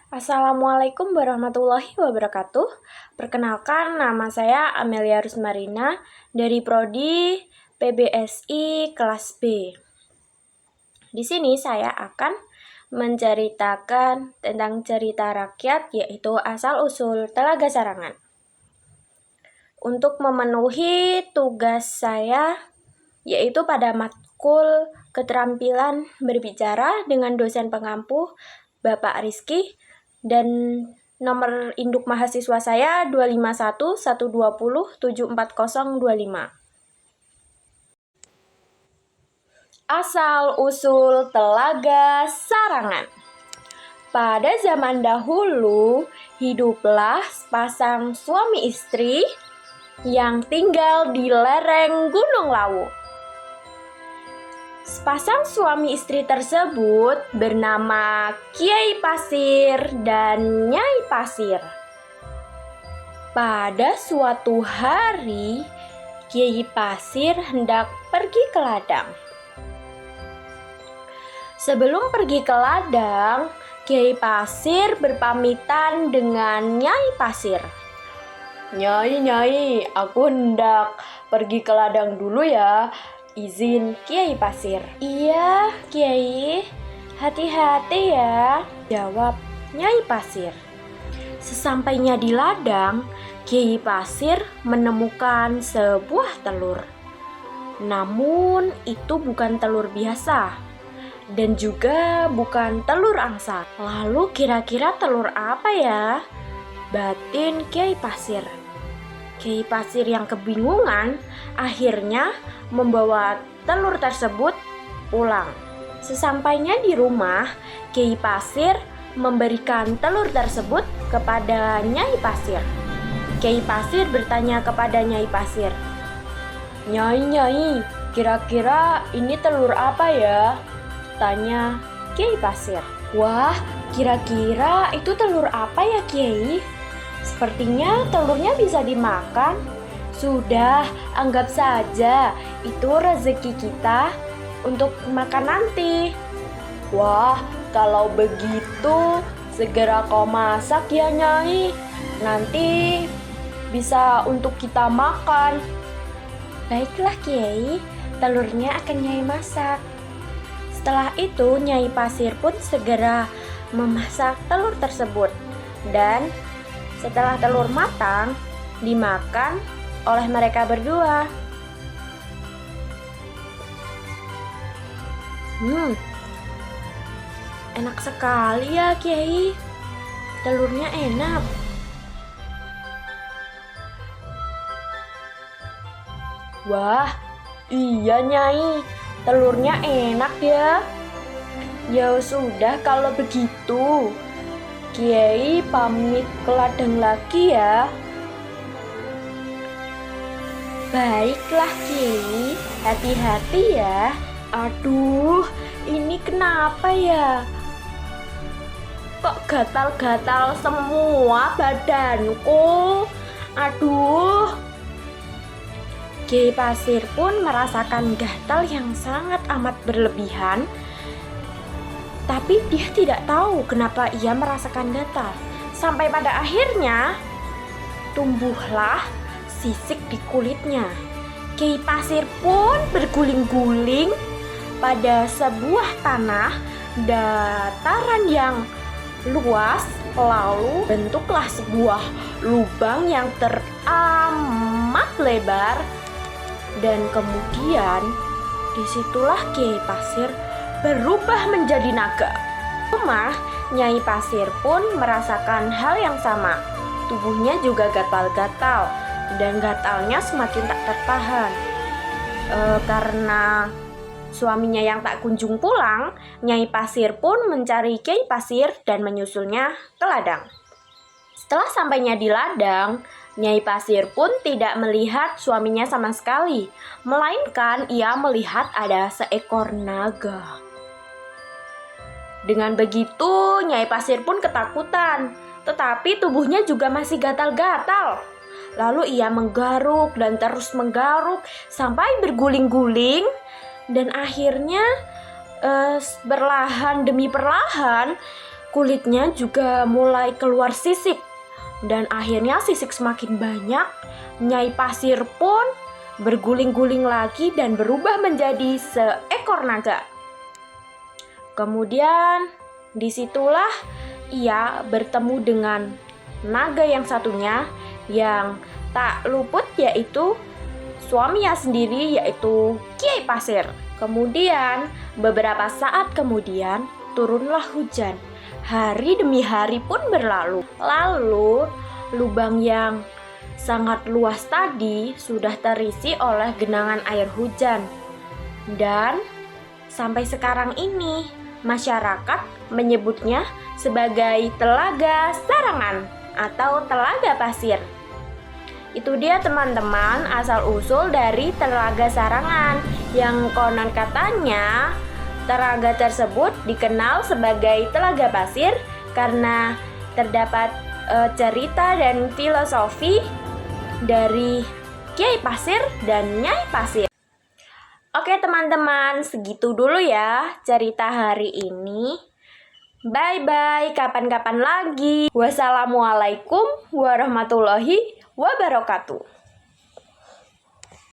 Assalamualaikum warahmatullahi wabarakatuh. Perkenalkan, nama saya Amelia Rusmarina dari Prodi PBSI kelas B. Di sini saya akan menceritakan tentang cerita rakyat, yaitu asal-usul Telaga Sarangan. Untuk memenuhi tugas saya, yaitu pada matkul keterampilan berbicara dengan dosen pengampu Bapak Rizky, dan nomor induk mahasiswa saya 251 120 74025. Asal-usul Telaga Sarangan. Pada zaman dahulu, hiduplah sepasang suami istri yang tinggal di lereng Gunung Lawu. Sepasang suami istri tersebut bernama Kiai Pasir dan Nyai Pasir. Pada suatu hari, Kiai Pasir hendak pergi ke ladang. Sebelum pergi ke ladang, Kiai Pasir berpamitan dengan Nyai Pasir. Nyai, aku hendak pergi ke ladang dulu ya. Izin Kiai Pasir. Iya, Kiai. Hati-hati ya, jawab Nyai Pasir. Sesampainya di ladang, Kiai Pasir menemukan sebuah telur. Namun itu bukan telur biasa dan juga bukan telur angsa. Lalu kira-kira telur apa ya? Batin Kiai Pasir. Kiai Pasir yang kebingungan akhirnya membawa telur tersebut pulang. Sesampainya di rumah, Kiai Pasir memberikan telur tersebut kepada Nyai Pasir. Kiai Pasir bertanya kepada Nyai Pasir, Nyai, kira-kira ini telur apa ya? Tanya Kiai Pasir. Wah, kira-kira itu telur apa ya, Kiai? Sepertinya telurnya bisa dimakan. Sudah, anggap saja itu rezeki kita untuk makan nanti. Wah, kalau begitu segera kau masak ya, Nyai. Nanti bisa untuk kita makan. Baiklah, Kiai, telurnya akan Nyai masak. Setelah itu, Nyai Pasir pun segera memasak telur tersebut. Dan setelah telur matang, dimakan oleh mereka berdua. Enak sekali ya, Kiai. Telurnya enak. Wah, iya Nyai, telurnya enak ya. Ya sudah kalau begitu, Kiai pamit ke ladang lagi ya. Baiklah Kiai, hati-hati ya. Aduh, ini kenapa ya? Kok gatal-gatal semua badanku? Aduh. Kiai Pasir pun merasakan gatal yang sangat amat berlebihan. Tapi dia tidak tahu kenapa ia merasakan gatal. Sampai pada akhirnya tumbuhlah sisik di kulitnya. Kiai Pasir pun berguling-guling pada sebuah tanah dataran yang luas. Lalu bentuklah sebuah lubang yang teramat lebar. Dan kemudian disitulah Kiai Pasir berubah menjadi naga. Rumah Nyai Pasir pun merasakan hal yang sama. Tubuhnya juga gatal-gatal dan gatalnya semakin tak tertahan. Karena suaminya yang tak kunjung pulang, Nyai Pasir pun mencari Kiai Pasir dan menyusulnya ke ladang. Setelah sampainya di ladang, Nyai Pasir pun tidak melihat suaminya sama sekali, melainkan ia melihat ada seekor naga. Dengan begitu, Nyai Pasir pun ketakutan, tetapi tubuhnya juga masih gatal-gatal. Lalu ia menggaruk dan terus menggaruk sampai berguling-guling, dan akhirnya perlahan demi perlahan kulitnya juga mulai keluar sisik. Dan akhirnya sisik semakin banyak, Nyai Pasir pun berguling-guling lagi dan berubah menjadi seekor naga. Kemudian disitulah ia bertemu dengan naga yang satunya yang tak luput, yaitu suaminya sendiri, yaitu Kiai Pasir. Kemudian beberapa saat kemudian turunlah hujan. Hari demi hari pun berlalu. Lalu lubang yang sangat luas tadi sudah terisi oleh genangan air hujan. Dan sampai sekarang ini masyarakat menyebutnya sebagai Telaga Sarangan atau Telaga Pasir. Itu dia teman-teman asal-usul dari Telaga Sarangan, yang konon katanya telaga tersebut dikenal sebagai Telaga Pasir karena terdapat cerita dan filosofi dari Kiai Pasir dan Nyai Pasir. Oke teman-teman, segitu dulu ya cerita hari ini. Bye-bye, kapan-kapan lagi. Wassalamualaikum warahmatullahi wabarakatuh.